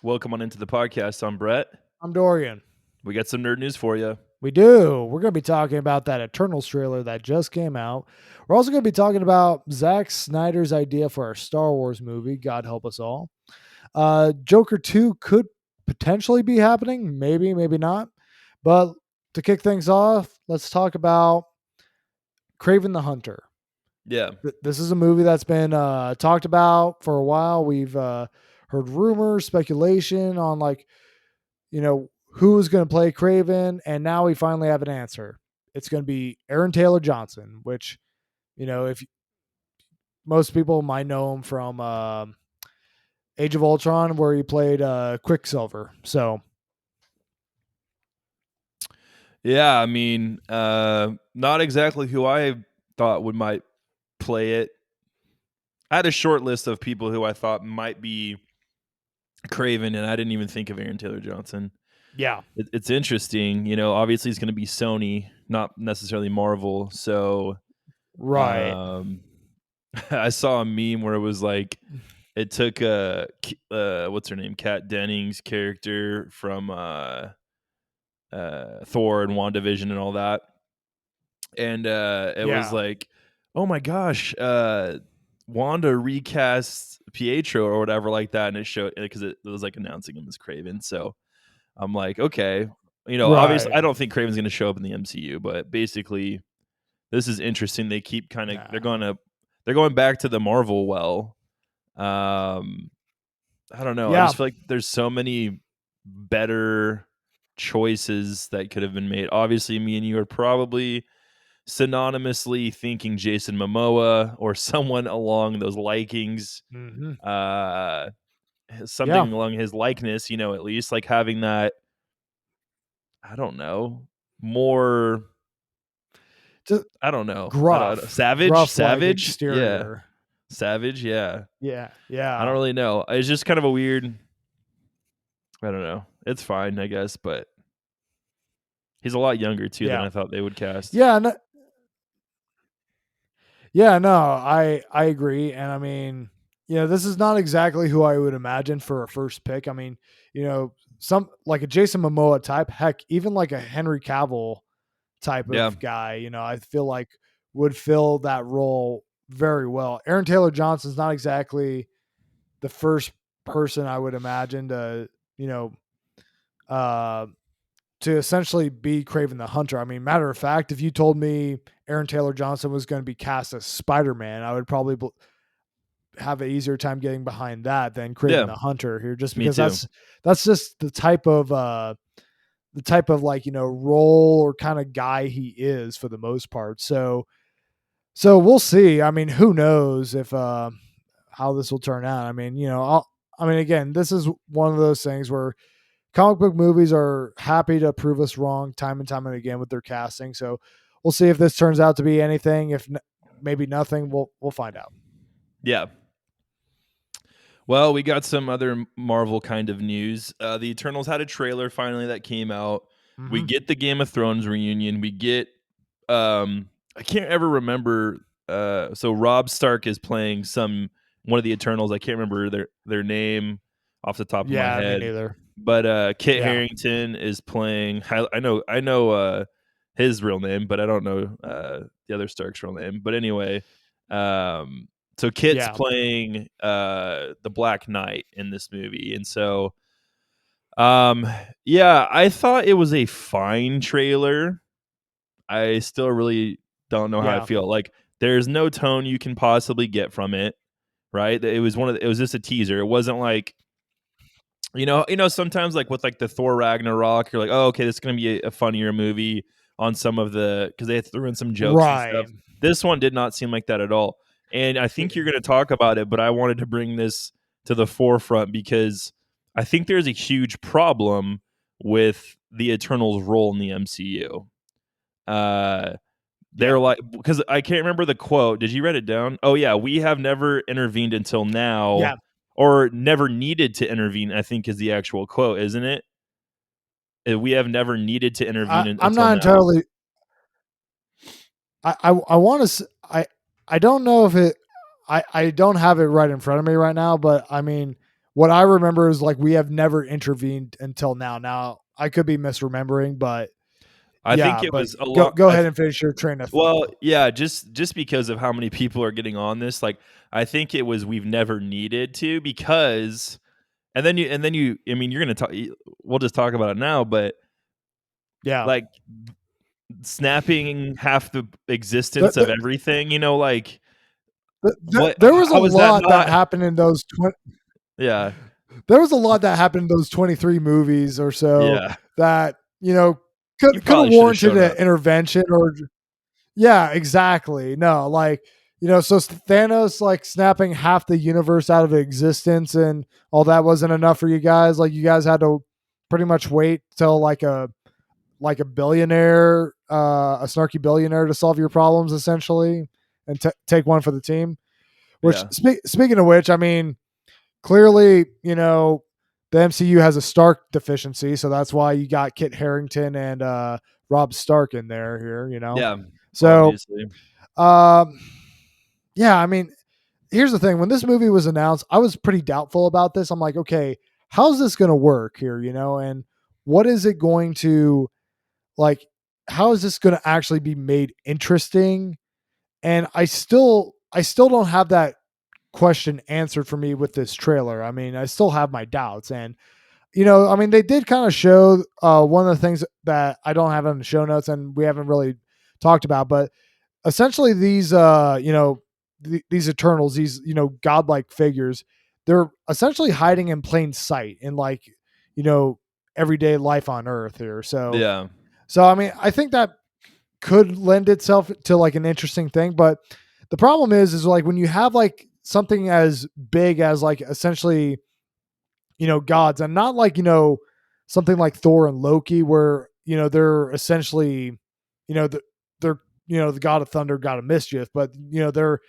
Welcome on into the podcast. I'm Brett. I'm Dorian. We got some nerd news for you. We do. We're going to be talking about that Eternals trailer that just came out. We're also going to be talking about Zack Snyder's idea for our Star Wars movie, God help us all. Joker 2 could potentially be happening. Maybe, maybe not. But to kick things off, let's talk about Kraven the Hunter. Yeah. This is a movie that's been talked about for a while. We've heard rumors, speculation on who's going to play Kraven, and now we finally have an answer. It's going to be Aaron Taylor Johnson, which, if most people might know him from Age of Ultron, where he played Quicksilver. So, yeah, I mean, not exactly who I thought might play it. I had a short list of people who I thought might be Kraven, and I didn't even think of Aaron Taylor Johnson. yeah, It's interesting. Obviously it's going to be Sony, not necessarily Marvel. So, right. I saw a meme where it was like, it took what's her name, Kat Dennings' character from Thor and WandaVision and all that, and it was like, oh my gosh, Wanda recast Pietro or whatever like that, and it showed because it was like announcing him as Kraven. So I'm like, okay, obviously Right. I don't think Kraven's going to show up in the MCU, but basically this is interesting. They keep kind of they're going back to the Marvel well. I don't know. I Yeah. just feel like there's so many better choices that could have been made. Obviously, me and you are probably synonymously thinking Jason Momoa or someone along those likings. Mm-hmm. Something along his likeness, at least like having that, I don't know, more, Just I don't know. gruff. Savage? Gruff-like Yeah. exterior. Savage, yeah. Yeah. I don't really know. It's just kind of a weird, I don't know. It's fine, I guess, but he's a lot younger too than I thought they would cast. Yeah, no, I agree, and I mean, this is not exactly who I would imagine for a first pick. I mean, some like a Jason Momoa type, heck, even like a Henry Cavill type of guy, I feel like would fill that role very well. Aaron Taylor Johnson's not exactly the first person I would imagine to, to essentially be Kraven the Hunter. I mean, matter of fact, if you told me Aaron Taylor Johnson was going to be cast as Spider-Man, I would probably have an easier time getting behind that than Kraven the Hunter here, just because that's just the type of role or kind of guy he is for the most part. So we'll see. I mean, who knows if how this will turn out. I mean, again, this is one of those things where comic book movies are happy to prove us wrong time and time and again with their casting. So we'll see if this turns out to be anything. If maybe nothing, we'll find out. Yeah. Well, we got some other Marvel kind of news. The Eternals had a trailer finally that came out. Mm-hmm. We get the Game of Thrones reunion. We get I can't ever remember. So Rob Stark is playing one of the Eternals. I can't remember their name off the top of my head. Yeah, me neither. But Kit Harington is playing. I know his real name, but I don't know the other Stark's real name. But anyway, so Kit's playing the Black Knight in this movie, and so I thought it was a fine trailer. I still really don't know how I feel. Like, there's no tone you can possibly get from it, right? It was just a teaser. It wasn't like, sometimes like with like the Thor Ragnarok, you're like, oh, okay, this is gonna be a funnier movie on some of because they threw in some jokes and stuff. This one did not seem like that at all. And I think you're gonna talk about it, but I wanted to bring this to the forefront because I think there's a huge problem with the Eternals' role in the MCU. They're like, because I can't remember the quote. Did you write it down? Oh yeah, we have never intervened until now. Yeah. Or never needed to intervene, I think is the actual quote, isn't it? We have never needed to intervene. I'm not entirely. I want to. I don't know if it. I don't have it right in front of me right now, but I mean, what I remember is like we have never intervened until now. Now I could be misremembering, but I think yeah. it But was a lot. go ahead and finish your train of thought. Well, yeah, just because of how many people are getting on this, like I think it was we've never needed to because, and then you, I mean, you're gonna talk. We'll just talk about it now, but Yeah. like snapping half the The, existence of the, everything, like what? there was a How is that lot that not? happened in those Yeah, there was a lot that happened in those 23 movies or so yeah. that, You could have probably should have warranted shown an up. intervention or yeah, exactly. No, like, so Thanos like snapping half the universe out of existence and all that wasn't enough for you guys. Like you guys had to pretty much wait till like a billionaire, a snarky billionaire to solve your problems essentially and take one for the team. Which Yeah, speaking of which, I mean, clearly, the MCU has a Stark deficiency, so that's why you got Kit Harington and Rob Stark in there here. yeah. So, Obviously, um, yeah, I mean, here's the thing: when this movie was announced, I was pretty doubtful about this. I'm like, okay, how's this going to work here? And what is it going to like? How is this going to actually be made interesting? And I still don't have that question answered for me with this trailer. I mean, I still have my doubts. And, I mean, they did kind of show one of the things that I don't have in the show notes and we haven't really talked about, but essentially these, these Eternals, these, godlike figures, they're essentially hiding in plain sight in like, you know, everyday life on Earth here. yeah, So, I mean, I think that could lend itself to like an interesting thing, but the problem is like when you have like something as big as like essentially, gods and not like, something like Thor and Loki where, they're essentially, they're, the god of thunder, god of mischief, but they're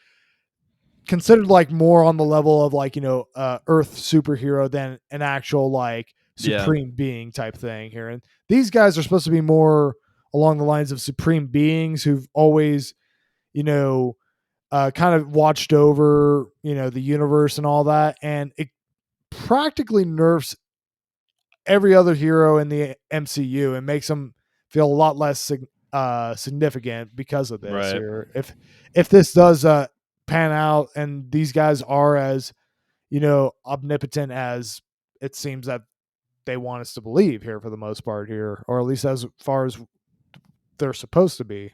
considered like more on the level of like, Earth superhero than an actual like yeah, supreme being type thing here. And these guys are supposed to be more along the lines of supreme beings who've always, you know, kind of watched over, the universe and all that. And it practically nerfs every other hero in the MCU and makes them feel a lot less significant because of this right. here. If this does pan out and these guys are as, omnipotent as it seems that they want us to believe here for the most part here, or at least as far as they're supposed to be.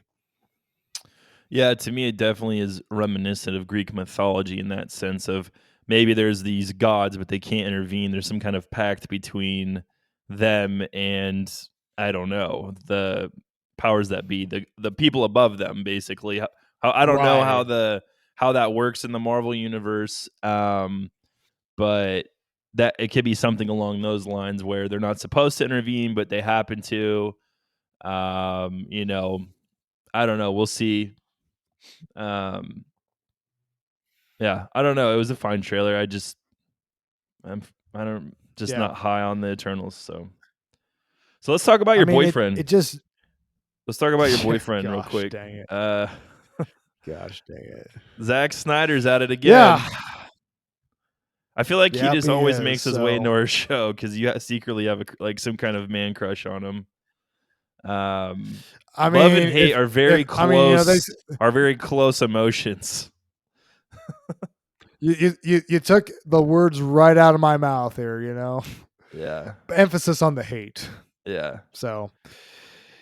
Yeah, to me, it definitely is reminiscent of Greek mythology in that sense of maybe there's these gods, but they can't intervene. There's some kind of pact between them and I don't know the powers that be, the people above them, basically. How I don't know Right. how that works in the Marvel universe, but that it could be something along those lines where they're not supposed to intervene, but they happen to. You know, I don't know. We'll see. Um, Yeah, I don't know. It was a fine trailer. I'm I don't just Yeah. not high on the Eternals. So let's talk about I your mean, boyfriend. it just, Let's talk about your boyfriend real gosh quick. dang it. Uh, Gosh dang it. Zack Snyder's at it Yeah. again. I feel like he Yep, just he always is. makes his way into So, our show because you secretly have like some kind of man crush on him. I Love and mean, hate are if very I mean, close. Are very close emotions. you took the words right out of my mouth here, Yeah, emphasis on the hate. yeah. So,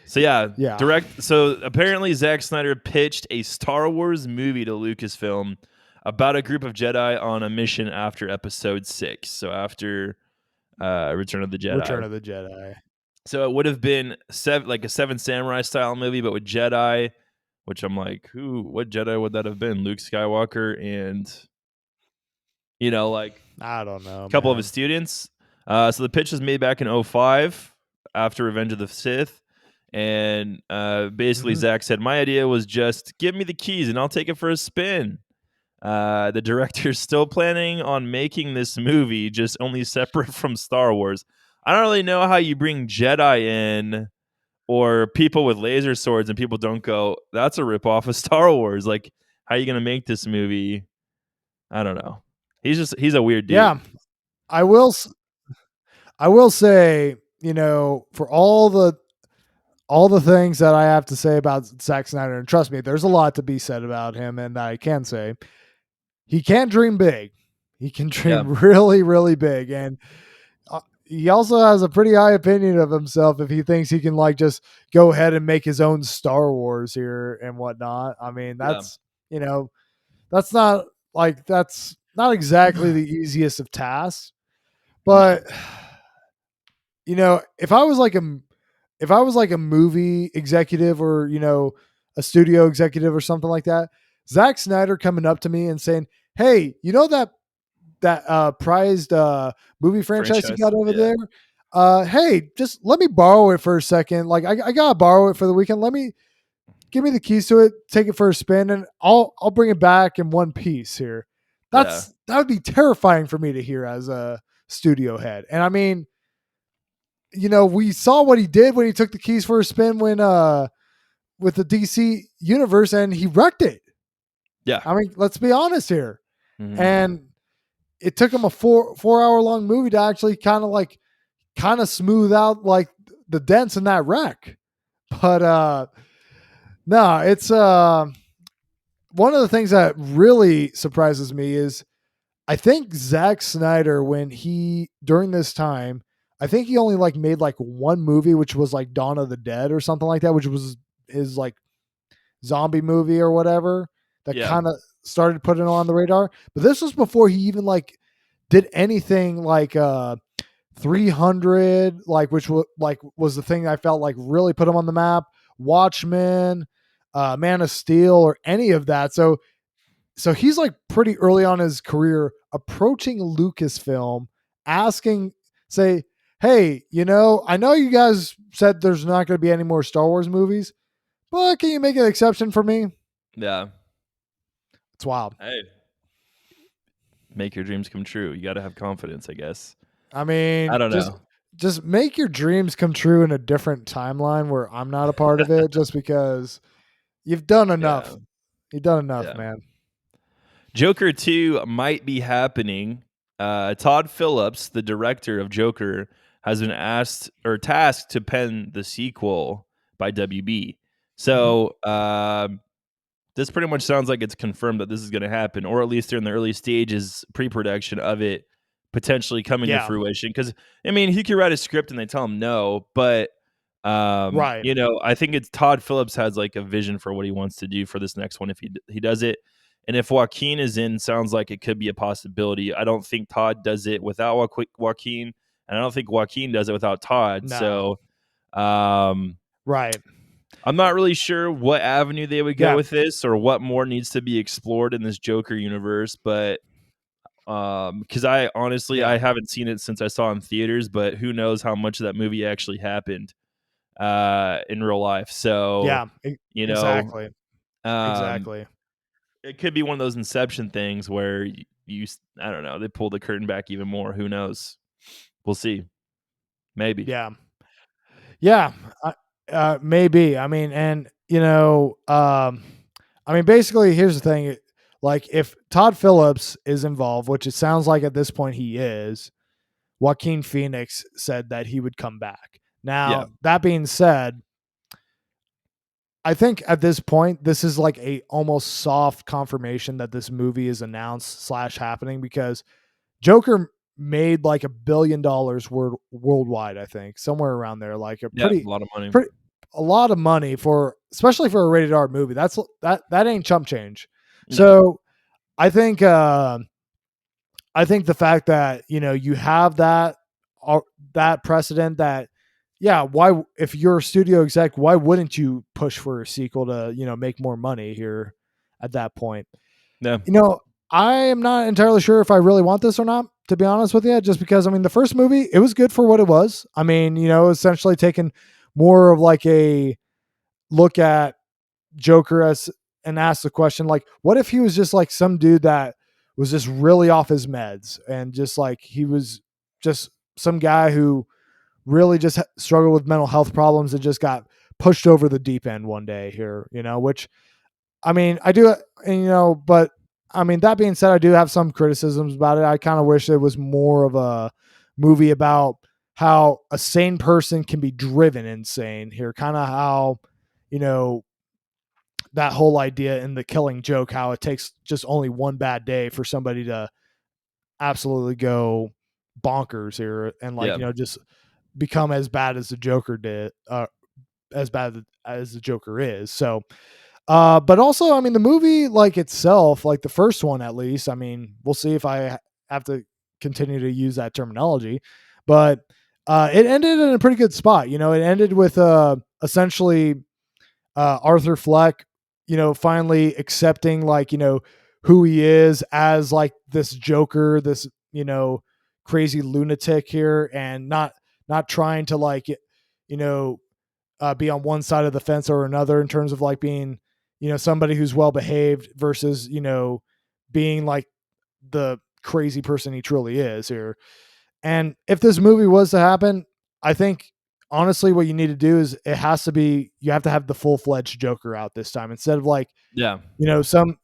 So yeah, yeah. direct. So apparently, Zack Snyder pitched a Star Wars movie to Lucasfilm about a group of Jedi on a mission after Episode 6. So after Return of the Return Jedi. of the Jedi. So it would have been like a Seven Samurai style movie, but with Jedi. Which I'm like, what Jedi would that have been? Luke Skywalker and like I don't know, a couple of his man. students. So the pitch was made back in '05 after Revenge of the Sith. And basically, Mhm. Zach said, my idea was just give me the keys and I'll take it for a spin. The director's still planning on making this movie, just only separate from Star Wars. I don't really know how you bring Jedi in or people with laser swords and people don't go, that's a ripoff of Star Wars. Like, how are you going to make this movie? I don't know. He's a weird dude. Yeah. I will I will say, for all the things that I have to say about Zack Snyder, and trust me, there's a lot to be said about him, and I can say he can dream big. He can Yeah, dream really, really big, and he also has a pretty high opinion of himself if he thinks he can like just go ahead and make his own Star Wars here and whatnot. I mean, yeah. you know that's not that's not exactly the easiest of tasks, No. but if I was like a movie executive or a studio executive or something like that, Zack Snyder coming up to me and saying, "Hey, that prized movie franchise you Franchise. got over Yeah. there? Hey, just let me borrow it for a second. Like I gotta borrow it for the weekend. Let me give me the keys to it, take it for a spin, and I'll bring it back in one piece here." Yeah. That would be terrifying for me to hear as a studio head. And I mean, we saw what he did when he took the keys for a spin when with the DC universe and he wrecked it. Yeah. I mean, let's be honest here. Mhm. And it took him a 4 hour long movie to actually kind of smooth out like the dents in that wreck. But no, it's one of the things that really surprises me is I think Zack Snyder, when he during this time, I think he only like made like one movie, which was like Dawn of the Dead or something like that, which was his like zombie movie or whatever that Yeah. kind of started putting it on the radar. But this was before he even like did anything like 300, like which was the thing I felt like really put him on the map. Watchmen, Man of Steel, or any of that. So he's like pretty early on in his career approaching Lucasfilm, asking, say, "Hey, I know you guys said there's not going to be any more Star Wars movies, but can you make an exception for me?" Yeah. It's wild. Hey, make your dreams come true. You got to have confidence, I guess. I I mean, don't know. just make your dreams come true in a different timeline where I'm not a part of it, just because you've done Yeah. enough. You've done enough, Yeah. man. Joker 2 might be happening. Todd Phillips, the director of Joker, has been asked or tasked to pen the sequel by WB. Mhm. So this pretty much sounds like it's confirmed that this is going to happen, or at least they're in the early stages, pre-production of it potentially coming to Yeah. fruition. Because I mean, he could write a script and they tell him no, but Right. I think it's Todd Phillips has like a vision for what he wants to do for this next one if he does it. And if Joaquin is in, sounds like it could be a possibility. I don't think Todd does it without Joaquin, and I don't think Joaquin does it without Todd. No. So, um, Right. I'm not really sure what avenue they would go Yeah. with this or what more needs to be explored in this Joker universe, but because I honestly Yeah. I haven't seen it since I saw it in theaters, but who knows how much of that movie actually happened in real life. So, Yeah. you know, Exactly. um Exactly. it could be one of those Inception things where I don't know, they pull the curtain back even more. Who knows? We'll see. Maybe. Yeah. Yeah. Maybe. I mean, and I mean, basically, here's the thing: like, if Todd Phillips is involved, which it sounds like at this point he is, Joaquin Phoenix said that he would come back. Yeah. Now, that being said, I think at this point, this is like a almost soft confirmation that this movie is announced slash happening because Joker made like $1 billion worldwide, I think, somewhere around there, like Yeah, a lot of money. pretty, a lot of money for, especially for a rated R movie. That ain't chump change. No. So I think, I think the fact that you have that precedent that, yeah, why, if you're a studio exec, why wouldn't you push for a sequel to make more money here at that point? Yeah. You know, I am not entirely sure if I really want this or not, to be honest with you, just because I mean the first movie, it was good for what it was. I mean, essentially taking more of like a look at Joker as and ask the question like, what if he was just like some dude that was just really off his meds and just like he was just some guy who really just struggled with mental health problems and just got pushed over the deep end one day here, which I mean, I do, and, but I mean, that being said, I do have some criticisms about it. I kind of wish it was more of a movie about how a sane person can be driven insane here. Kind of how, you know, that whole idea in The Killing Joke, how it takes just only one bad day for somebody to absolutely go bonkers here and like, Yeah. you know, just become as bad as the Joker did, as bad as the Joker is. So, but also, I mean, the movie like itself, like the first one at least, I mean, we'll see if I have to continue to use that terminology, but it ended in a pretty good spot. You know, it ended with essentially Arthur Fleck, you know, finally accepting like, you know, who he is as like this Joker, this, you know, crazy lunatic here, and not trying to like, you know, be on one side of the fence or another in terms of like being, you know, somebody who's well behaved versus, you know, being like the crazy person he truly is here. And if this movie was to happen, I think honestly what you need to do is it has to be, you have to have the full-fledged Joker out this time instead of like, Yeah. you know, some,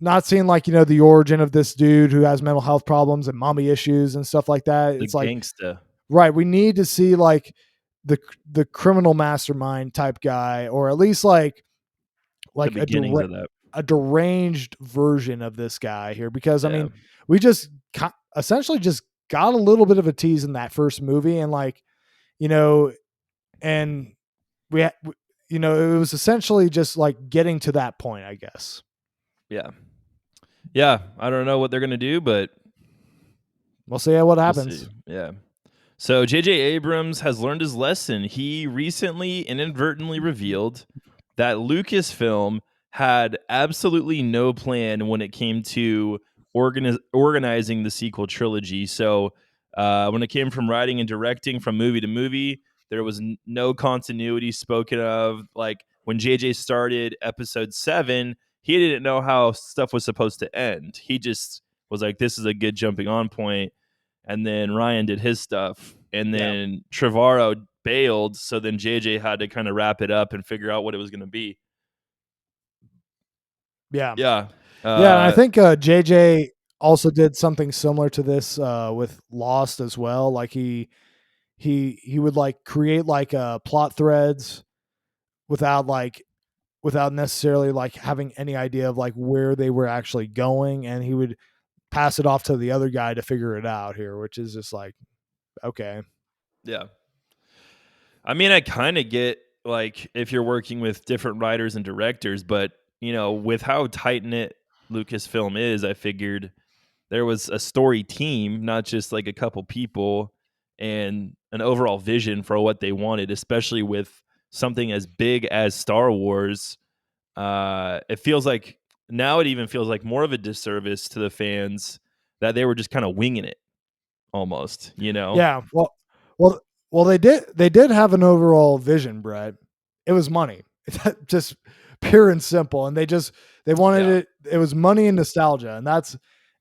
not seeing like, you know, the origin of this dude who has mental health problems and mommy issues and stuff like that. The It's like, gangsta. right, we need to see like the criminal mastermind type guy, or at least The like beginnings of that. a deranged version of this guy here, because I Yeah. mean, we just essentially just got a little bit of a tease in that first movie, and like, you know, and you know, it was essentially just like getting to that point, I guess. Yeah. Yeah. I don't know what they're gonna do, but We'll see what we'll see. happens. Yeah. So J.J. Abrams has learned his lesson. He recently inadvertently revealed that Lucasfilm had absolutely no plan when it came to organizing the sequel trilogy. So when it came from writing and directing from movie to movie, there was no continuity spoken of. Like when JJ started episode 7, he didn't know how stuff was supposed to end. He just was like, this is a good jumping on point, and then Ryan did his stuff, and Yeah. then Trevorrow bailed, so then JJ had to kind of wrap it up and figure out what it was going to be. Yeah. Yeah. Yeah. And I Uh, think JJ also did something similar to this with Lost as well. Like he would like create like plot threads without like, without necessarily like having any idea of like where they were actually going, and he would pass it off to the other guy to figure it out here, which is just like, okay. yeah. I mean, I kind of get like if you're working with different writers and directors, but with how tight knit Lucasfilm is, I figured there was a story team, not just like a couple people, and an overall vision for what they wanted, especially with something as big as Star Wars. It feels like now it even feels like more of a disservice to the fans that they were just kind of winging it almost, Yeah, well well they did have an overall vision, Brett. It was money. Just pure and simple, and they wanted Yeah. it was money and nostalgia,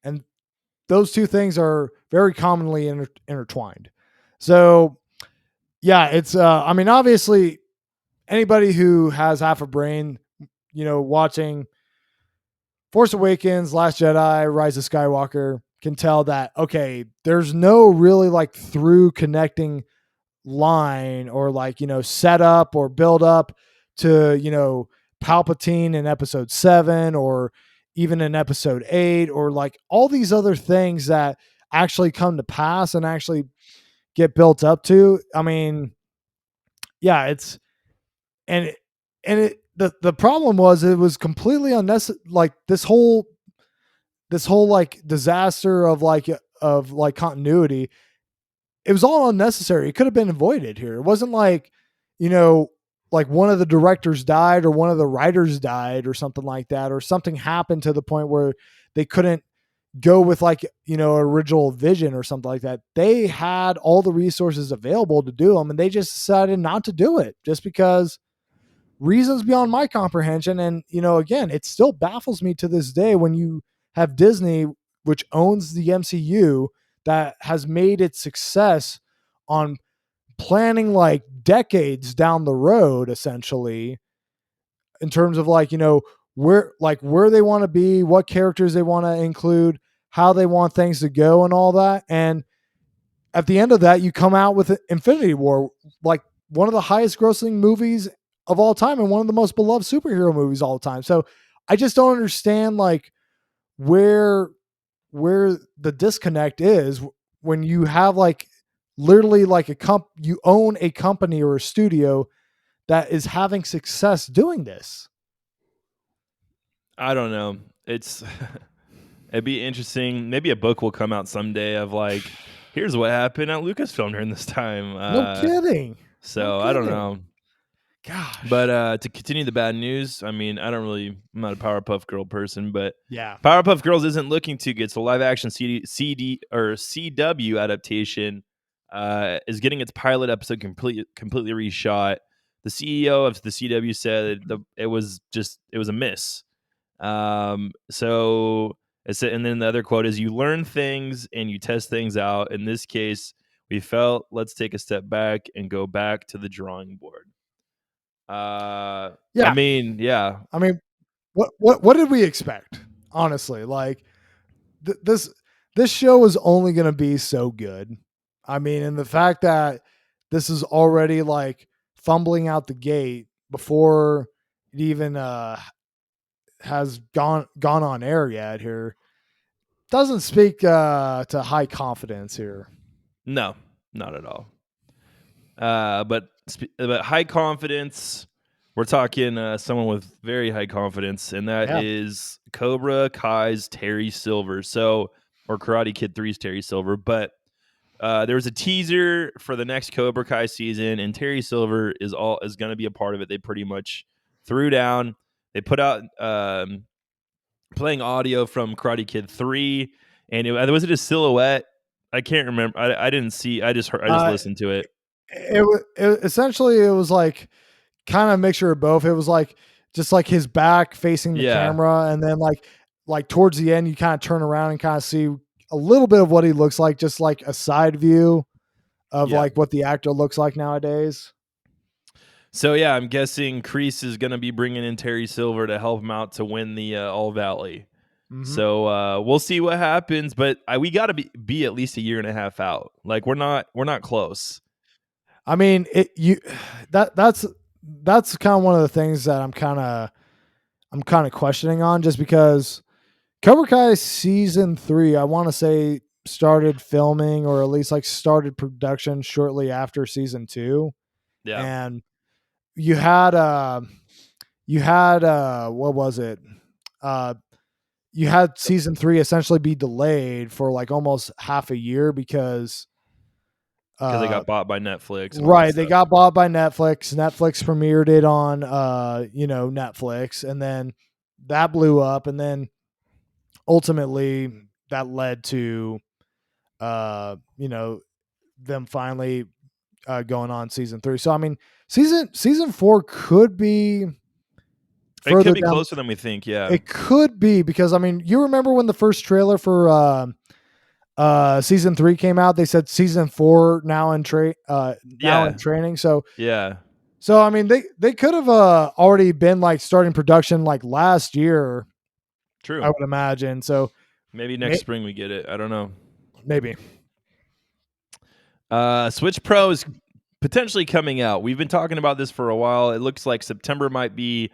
and those two things are very commonly intertwined. So, yeah, it's I mean, obviously anybody who has half a brain, you know, watching Force Awakens, Last Jedi, Rise of Skywalker, can tell that okay, there's no really like through connecting line or like, you know, set up or build up to, you know, Palpatine in episode 7 or even in episode 8, or like all these other things that actually come to pass and actually get built up to. I mean, yeah, it's and it, the problem was it was completely unnecessary. Like this whole like disaster of like continuity, it was all unnecessary. It could have been avoided here. It wasn't like, you know, like one of the directors died or one of the writers died or something like that, or something happened to the point where they couldn't go with like, you know, original vision or something like that. They had all the resources available to do them, and they just decided not to do it just because reasons beyond my comprehension. And, you know, again, it still baffles me to this day when you have Disney, which owns the MCU, that has made its success on planning like decades down the road, essentially, in terms of like, you know, where they want to be, what characters they want to include, how they want things to go, and all that. And at the end of that, you come out with Infinity War, like one of the highest grossing movies of all time and one of the most beloved superhero movies of all time. So I just don't understand like where the disconnect is when you have like literally like you own a company or a studio that is having success doing this. I don't know. It's it'd be interesting. Maybe a book will come out someday of like, here's what happened at Lucasfilm during this time. No kidding. No So I don't kidding. know. But Gosh. to continue the bad news, I mean, I'm not a Powerpuff Girl person, but Yeah. Powerpuff Girls isn't looking too good. So live action CD or CW adaptation is getting its pilot episode completely reshot. The CEO of the CW said it was a miss. So and then the other quote is, "You learn things and you test things out. In this case, we felt let's take a step back and go back to the drawing board." I Yeah. mean, yeah, I mean, what did we expect? Honestly, like this show is only going to be so good. I mean, and the fact that this is already like fumbling out the gate before it even has gone on air yet here doesn't speak to high confidence here. no, not at all. But high confidence. We're talking someone with very high confidence, and that Yeah. is Cobra Kai's Terry Silver. So, or Karate Kid 3's Terry Silver. But there was a teaser for the next Cobra Kai season, and Terry Silver is going to be a part of it. They pretty much threw down. They put out playing audio from Karate Kid 3, and was it a silhouette? I can't remember. I didn't see. I just heard. I just Uh, listened to it. essentially it was like kind of a mixture of both. It was like just like his back facing the Yeah, camera, and then like towards the end you kind of turn around and kind of see a little bit of what he looks like, just like a side view of yeah. like what the actor looks like nowadays. So yeah, I'm guessing Kreese is going to be bringing in Terry Silver to help him out to win the All Valley. Mm-hmm. So we'll see what happens, but we got to be at least a year and a half out. Like we're not close. I mean, that's kind of one of the things that I'm kind of questioning on, just because Cobra Kai season 3, I want to say, started filming or at least like started production shortly after season 2. Yeah, And you had what was it? Uh you had season 3 essentially be delayed for like almost half a year because because they uh got bought by Netflix and all that right, they stuff. got bought by Netflix. Netflix premiered it on Netflix, and then that blew up, and then ultimately that led to you know them finally going on season 3. So I mean, season 4 could be It could further be down. closer than we think. Yeah, It could be, because I mean, you remember when the first trailer for season 3 came out, they said season 4 now in yeah, training. So yeah. I mean, they could have already been like starting production like last year, I True. would imagine. So Maybe next may- spring we get it. I don't know. maybe. Switch Pro is potentially coming out. We've been talking about this for a while. It looks like September might be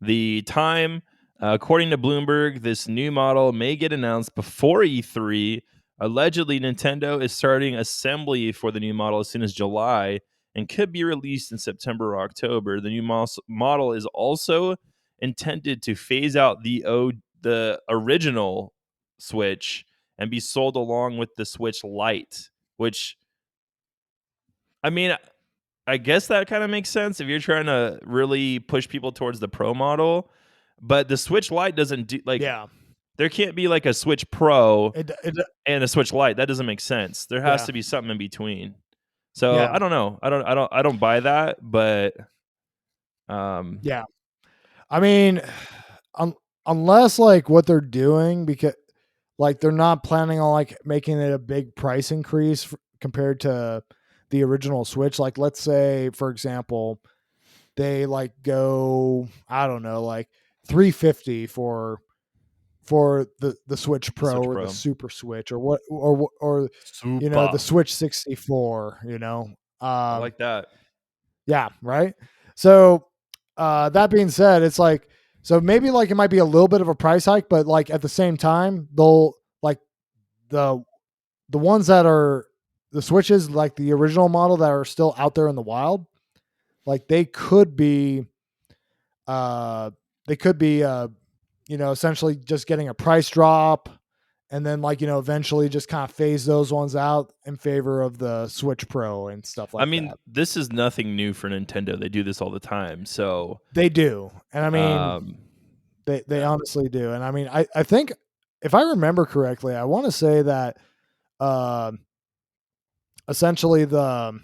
the time. According to Bloomberg, this new model may get announced before E3. Allegedly, Nintendo is starting assembly for the new model as soon as July and could be released in September or October. The new model is also intended to phase out the original Switch and be sold along with the Switch Lite, which, I mean, I guess that kind of makes sense if you're trying to really push people towards the Pro model. But the Switch Lite doesn't do, like, Yeah. there can't be like a Switch Pro It and a Switch Lite. That doesn't make sense. There has yeah. to be something in between. So Yeah. I don't know. I don't buy that, but um Yeah. I mean, un- unless like what they're doing, because like they're not planning on like making it a big price increase compared to the original Switch. Like let's say, for example, they like go, I don't know, like $350 for the Switch The Pro Switch or the Pro. Super Switch or the Super. Switch 64. I like that. Yeah, right. So that being said, it's like so maybe like it might be a little bit of a price hike, but like at the same time, they'll like the the ones that are the Switches, like the original model that are still out there in the wild, like uh they could be essentially just getting a price drop and then like eventually just kind of phase those ones out in favor of the Switch Pro and stuff I like mean, that. this is nothing new for Nintendo. They do this all the time. So, They do. And I mean, um, they yeah. honestly do. And I mean, I think if I remember correctly, I want to say that uh, essentially the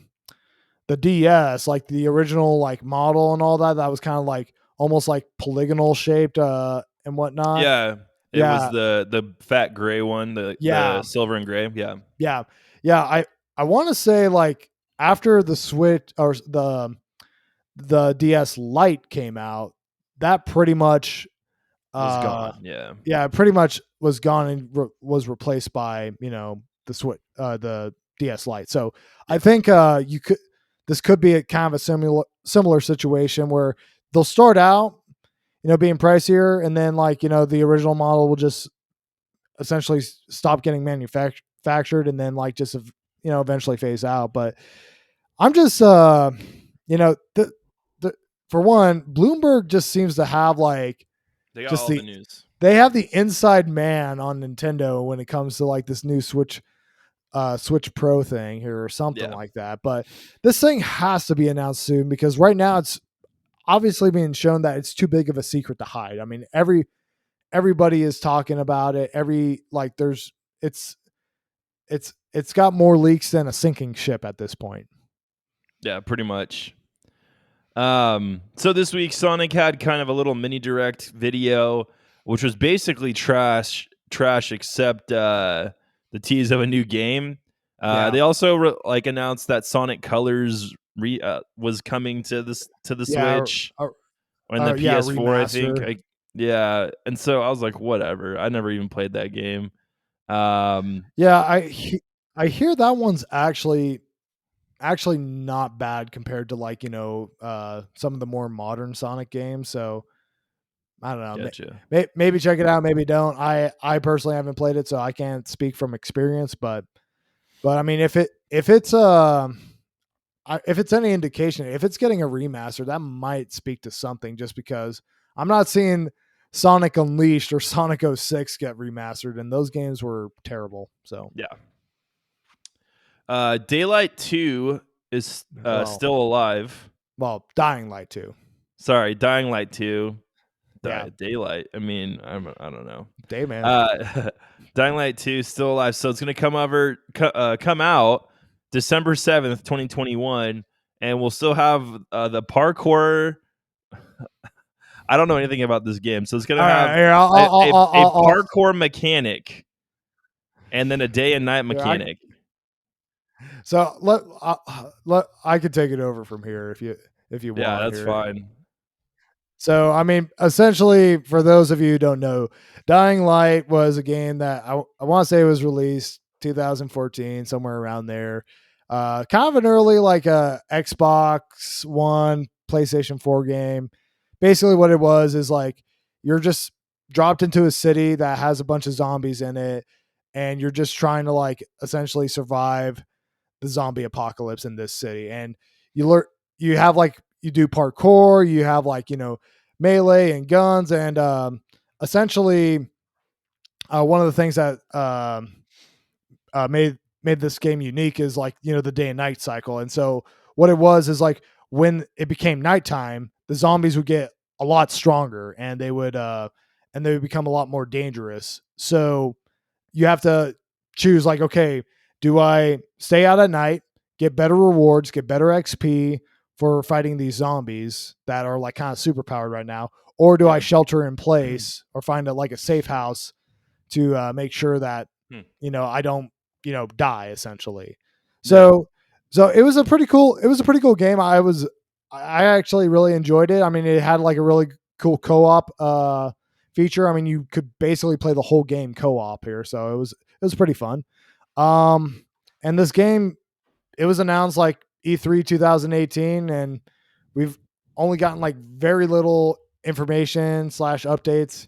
DS, like the original like model and all that, that was kind of like almost like polygonal shaped and whatnot. Yeah. It was Yeah, the fat gray one, the yeah, silver and gray. Yeah. yeah, yeah. I want to say like after the Switch or the DS Lite came out, that pretty much Was uh gone. Yeah. yeah, it pretty much was gone and was replaced by the Switch, the DS Lite. So I Yeah. think this could be a kind of a similar situation where they'll start out being pricier, and then like the original model will just essentially stop getting manufactured, and then like just eventually phase out. But I'm just the for one, Bloomberg just seems to have like They got just all the the news. they have the inside man on Nintendo when it comes to like this new Switch Pro thing here or something Yeah. like that. But this thing has to be announced soon because right now it's obviously being shown that it's too big of a secret to hide. I mean, everybody is talking about it. Every like there's it's got more leaks than a sinking ship at this point. Yeah, pretty much. So this week Sonic had kind of a little mini direct video, which was basically trash except the tease of a new game. Yeah. They also announced that Sonic Colors was coming to the Yeah. Switch and the Yeah, PS4, I think. remaster. Yeah, and so I was like, whatever. I never even played that game. Um, Yeah, I hear that one's actually not bad compared to like some of the more modern Sonic games. So I don't know. Gotcha. Maybe check it out. Maybe don't. I personally haven't played it, so I can't speak from experience. But I mean, if it's any indication, if it's getting a remaster, that might speak to something. Just because I'm not seeing Sonic Unleashed or Sonic 06 get remastered, and those games were terrible. So Yeah. Daylight 2 is well, still alive. Dying Light too. Sorry, Dying Light 2. Yeah, Daylight. I mean, I don't know. Dayman. Uh, Dying Light 2 is still alive, so it's gonna come out December 7th, 2021, and we'll still have the parkour. I don't know anything about this game, so it's gonna All have right, here a parkour mechanic and then a day and night here, mechanic. so let I could take it over from here if you Yeah, want that's here. fine. So I mean, essentially, for those of you who don't know, Dying Light was a game that I want to say was released 2014, somewhere around there. Kind of an early like a Xbox One, PlayStation 4 game. Basically, what it was is like you're just dropped into a city that has a bunch of zombies in it, and you're just trying to like essentially survive the zombie apocalypse in this city. And you have like you do parkour, you have like melee and guns, and essentially one of the things that made this game unique is like the day and night cycle. And so what it was is like when it became nighttime, the zombies would get a lot stronger, and they would become a lot more dangerous. So you have to choose like, okay, do I stay out at night, get better rewards, get better XP for fighting these zombies that are like kind of super powered right now, or do I Yeah. shelter in place or find like a safe house to make sure that Hmm. I don't die essentially. Yeah. So it was a pretty cool game. I actually really enjoyed it. I mean, it had like a really cool co-op feature. I mean, you could basically play the whole game co-op here, so it was pretty fun. And this game, it was announced like E3 2018, and we've only gotten like very little information slash updates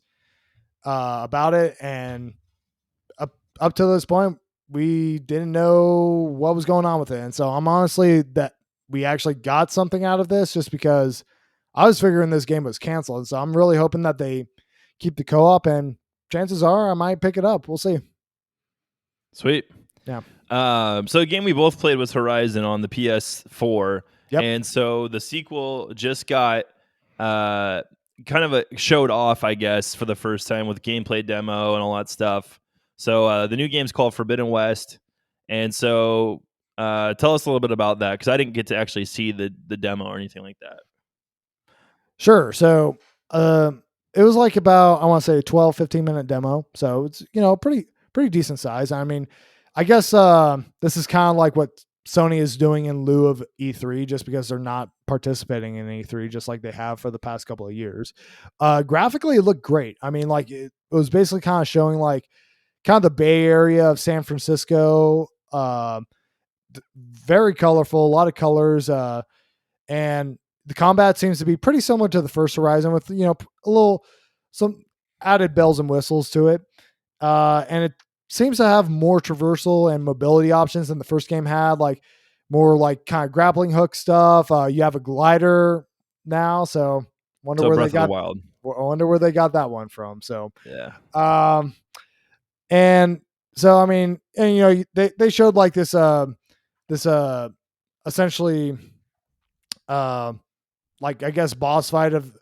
about it, and up to this point, we didn't know what was going on with it. And so I'm honestly that we actually got something out of this, just because I was figuring this game was canceled. And so I'm really hoping that they keep the co-op, and chances are I might pick it up. We'll see. Sweet. Yeah. So a game we both played was Horizon on the PS4. Yep. And so the sequel just got kind of showed off, I guess, for the first time with gameplay demo and all that stuff. So the new game's called Forbidden West. And so tell us a little bit about that, because I didn't get to actually see the demo or anything like that. Sure. So it was like about, I want to say 12, 15-minute demo. So it's, pretty decent size. I mean, I guess this is kind of like what Sony is doing in lieu of E3, just because they're not participating in E3, just like they have for the past couple of years. Graphically, it looked great. I mean, like it was basically kind of showing like kind of the Bay Area of San Francisco. Very colorful, a lot of colors, and the combat seems to be pretty similar to the first Horizon, with some added bells and whistles to it, and it seems to have more traversal and mobility options than the first game had, like more like kind of grappling hook stuff. You have a glider now, so wonder So where Breath they of the got. Wild. I wonder where they got that one from. So Yeah. And so I mean, and they showed like this essentially like, I guess, boss fight of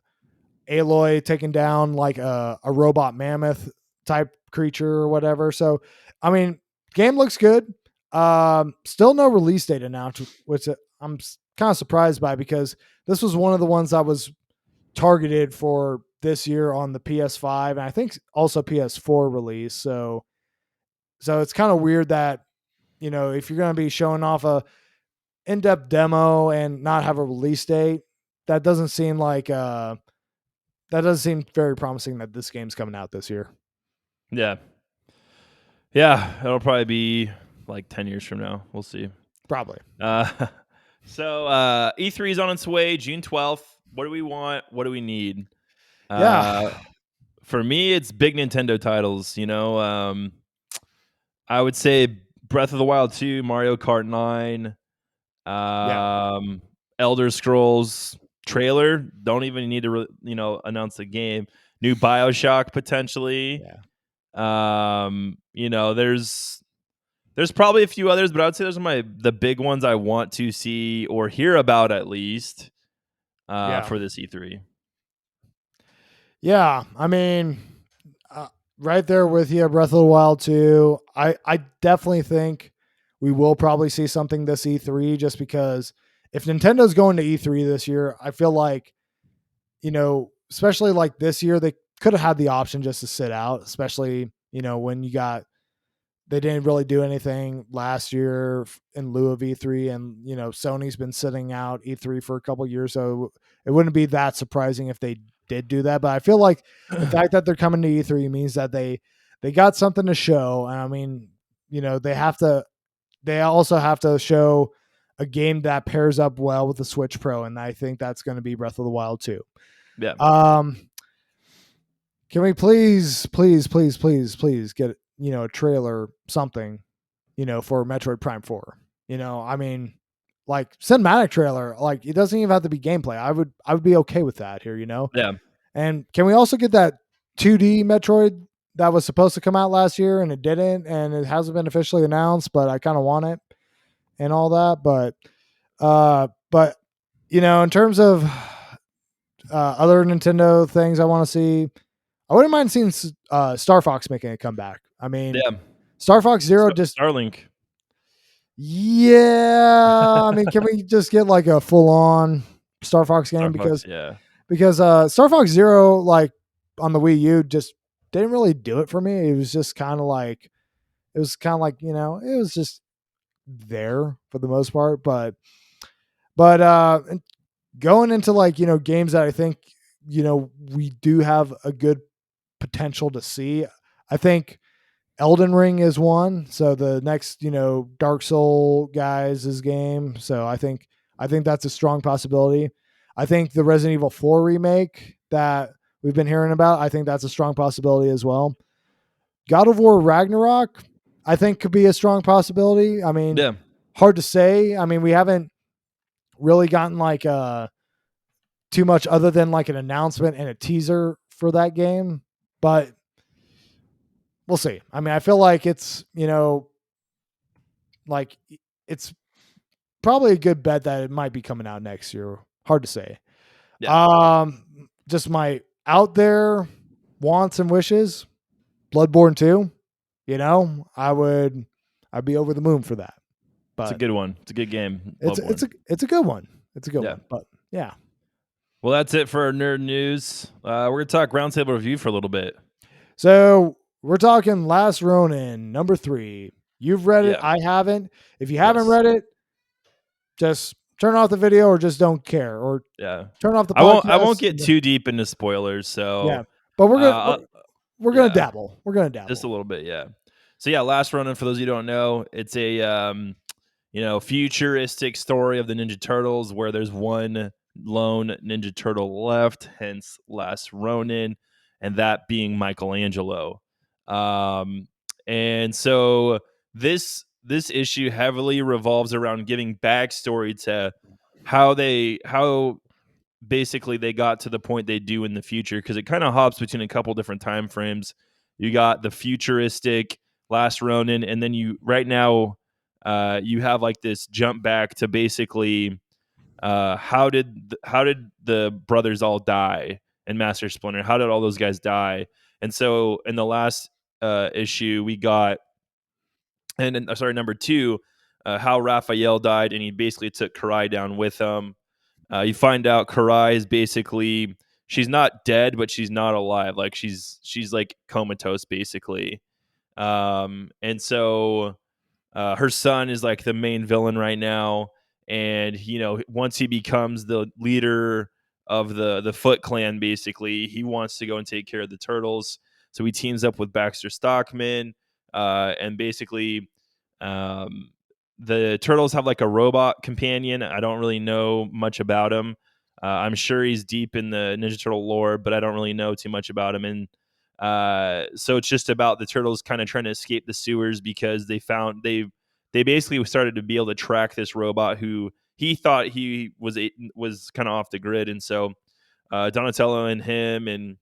Aloy taking down like a robot mammoth type creature or whatever. So I mean, game looks good. Still no release date announced, which I'm kind of surprised by, because this was one of the ones that was targeted for this year on the PS5, and I think also PS4 release. So it's kind of weird that, if you're going to be showing off a in-depth demo and not have a release date, that doesn't seem very promising that this game's coming out this year. Yeah. Yeah. It'll probably be like 10 years from now. We'll see. Probably. So E3 is on its way, June 12th. What do we want? What do we need? Yeah. For me, it's big Nintendo titles. I would say Breath of the Wild 2, Mario Kart 9, Elder Scrolls trailer. Don't even need to announce the game. New BioShock potentially. Yeah. There's probably a few others, but I would say those are the big ones I want to see or hear about, at least for this E3. Yeah, I mean, right there with you, Breath of the Wild 2. I definitely think we will probably see something this E3, just because if Nintendo's going to E3 this year, I feel like, especially like this year, they could have had the option just to sit out, especially, when they didn't really do anything last year in lieu of E3, and Sony's been sitting out E3 for a couple of years, so it wouldn't be that surprising if they did do that. But I feel like the fact that they're coming to E3 means that they got something to show. And I mean, they also have to show a game that pairs up well with the Switch Pro, and I think that's going to be Breath of the Wild 2. Yeah. Can we please get a trailer, something, for Metroid Prime 4? I mean, like, cinematic trailer, like, it doesn't even have to be gameplay. I would be okay with that here. Yeah. And can we also get that 2D Metroid that was supposed to come out last year and it didn't, and it hasn't been officially announced, but I kind of want it and all that. But in terms of other Nintendo things I want to see, I wouldn't mind seeing Star Fox making a comeback. I mean, Star Fox Zero Starlink. Yeah, I mean, can we just get like a full-on Star Fox game? Because Star Fox Zero, like, on the Wii U, just didn't really do it for me. It was just kind of like, it was just there for the most part. But going into, like, games that I think we do have a good potential to see. I think Elden Ring is one. So the next, Dark Soul guys' game. So I think that's a strong possibility. I think the Resident Evil 4 remake that we've been hearing about, I think that's a strong possibility as well. God of War Ragnarok, I think could be a strong possibility. I mean, Yeah. hard to say. I mean, we haven't really gotten like too much other than like an announcement and a teaser for that game, but we'll see. I mean, I feel like it's, like it's probably a good bet that it might be coming out next year. Hard to say. Yeah. Just my out there wants and wishes. Bloodborne 2, I'd be over the moon for that. It's a But good one. It's a good game. it's a good one. It's a good Yeah. one. But yeah. Well, that's it for our nerd news. We're going to talk Roundtable review for a little bit. So we're talking Last Ronin, number 3. You've read it. Yeah. I haven't. If you haven't Yes. read it, just turn off the video or just don't care or Yeah. turn off the I won't podcast. get too deep into spoilers, Yeah. so But we're gonna yeah, dabble. We're gonna dabble. just a little bit, yeah. So yeah, Last Ronin, for those of you who don't know, it's a futuristic story of the Ninja Turtles where there's one lone Ninja Turtle left, hence Last Ronin, and that being Michelangelo. And so this issue heavily revolves around giving backstory to how basically they got to the point they do in the future, because it kind of hops between a couple different time frames. You got the futuristic Last Ronin, and then you right now you have like this jump back to basically how did the brothers all die in Master Splinter? How did all those guys die? And so in the last issue, we got, and sorry, number 2, how Raphael died, and he basically took Karai down with him. You find out Karai is basically, she's not dead, but she's not alive. Like she's like comatose basically. And so her son is like the main villain right now, and once he becomes the leader of the Foot Clan, basically he wants to go and take care of the turtles. So he teams up with Baxter Stockman, and basically, um, the turtles have like a robot companion. I don't really know much about him. I'm sure he's deep in the Ninja Turtle lore, but I don't really know too much about him. And so it's just about the turtles kind of trying to escape the sewers, because they basically started to be able to track this robot who he thought he was kind of off the grid. And so Donatello and him and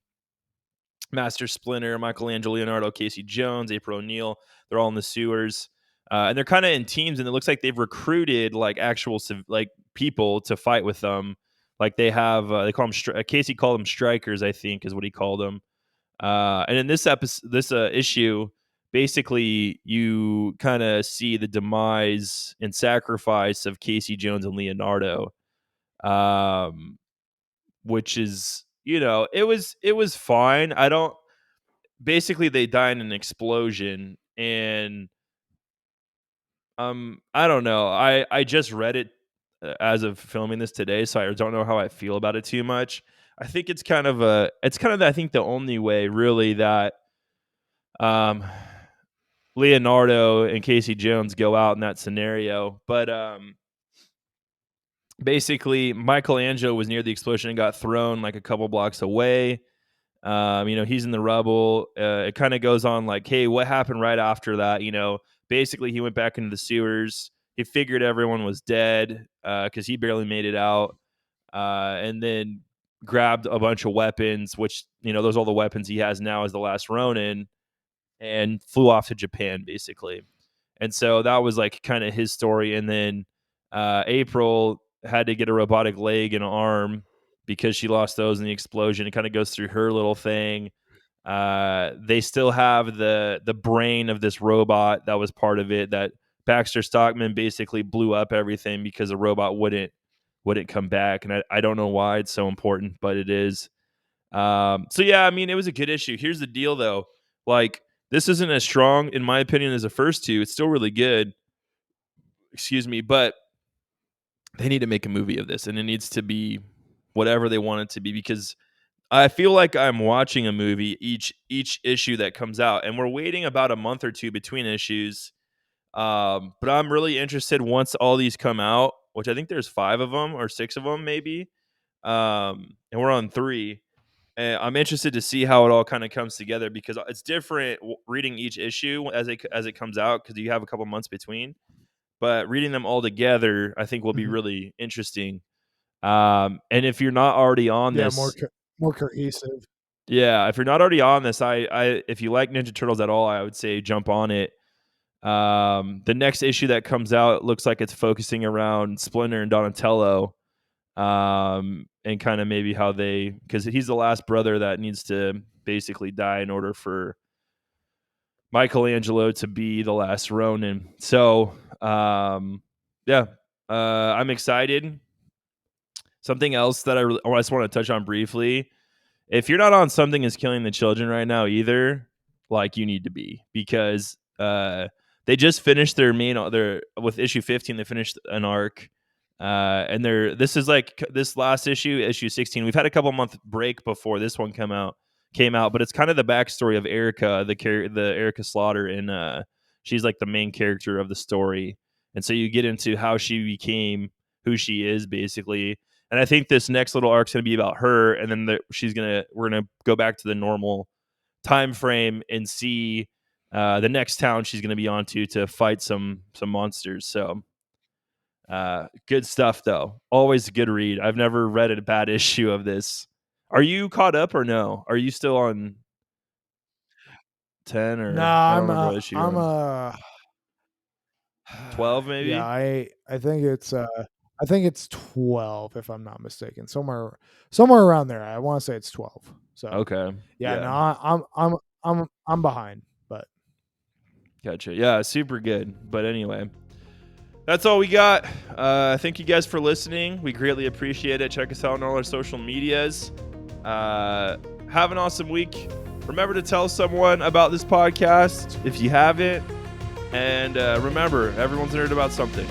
Master Splinter, Michelangelo, Leonardo, Casey Jones, April O'Neil, they're all in the sewers. And they're kind of in teams, and it looks like they've recruited like actual like people to fight with them. Like they have, they call them Casey called them strikers, I think is what he called them. And in this episode, this issue, basically you kind of see the demise and sacrifice of Casey Jones and Leonardo, um, which is, it was fine. I don't. Basically, they die in an explosion, and I don't know. I just read it as of filming this today, so I don't know how I feel about it too much. I think it's kind of I think the only way really that um Leonardo and Casey Jones go out in that scenario. But basically, Michelangelo was near the explosion and got thrown like a couple blocks away. He's in the rubble. It kind of goes on like, hey, what happened right after that? Basically, he went back into the sewers. He figured everyone was dead because he barely made it out, and then grabbed a bunch of weapons, which, those are all the weapons he has now as the Last Ronin, and flew off to Japan, basically. And so that was like kind of his story. And then April had to get a robotic leg and arm because she lost those in the explosion. It kind of goes through her little thing. They still have the brain of this robot that was part of it, that Baxter Stockman basically blew up everything because the robot wouldn't come back. And I don't know why it's so important, but it is. So yeah, I mean, it was a good issue. Here's the deal though. Like, this isn't as strong, in my opinion, as the first two. It's still really good. Excuse me, but they need to make a movie of this, and it needs to be whatever they want it to be, because I feel like I'm watching a movie each issue that comes out, and we're waiting about a month or two between issues. But I'm really interested once all these come out, which I think there's 5 of them or 6 of them maybe. And we're on 3. And I'm interested to see how it all kind of comes together because it's different reading each issue as it comes out because you have a couple months between. But reading them all together, I think will be Mhm. really interesting. And if you're not already on Yeah, this, more cohesive. yeah, if you're not already on this, I if you like Ninja Turtles at all, I would say jump on it. The next issue that comes out looks like it's focusing around Splinter and Donatello, and kind of maybe how because he's the last brother that needs to basically die in order for Michelangelo to be the last Ronin. So, yeah, I'm excited. Something else that I just want to touch on briefly. If you're not on Something Is Killing the Children right now either, like you need to be because they just finished their with issue 15. They finished an arc, and this is like this last issue 16. We've had a couple month break before this one came out, but it's kind of the backstory of Erica, the Erica Slaughter, and she's like the main character of the story, and so you get into how she became who she is basically. And I think this next little arc is going to be about her, and then we're gonna go back to the normal time frame and see the next town she's going to be on to fight some monsters. So good stuff, though. Always a good read. I've never read a bad issue of this. Are you caught up or no? Are you still on 10 No, or I don't remember what issue you're I'm on? 12 yeah, maybe. I think it's 12 if I'm not mistaken. Somewhere around there. I want to say it's 12. So, Okay. yeah, no, Yeah. I'm behind, but Gotcha. Yeah, super good. But anyway, that's all we got. Thank you guys for listening. We greatly appreciate it. Check us out on all our social medias. Have an awesome week. Remember to tell someone about this podcast if you haven't. And remember, everyone's a nerd about something.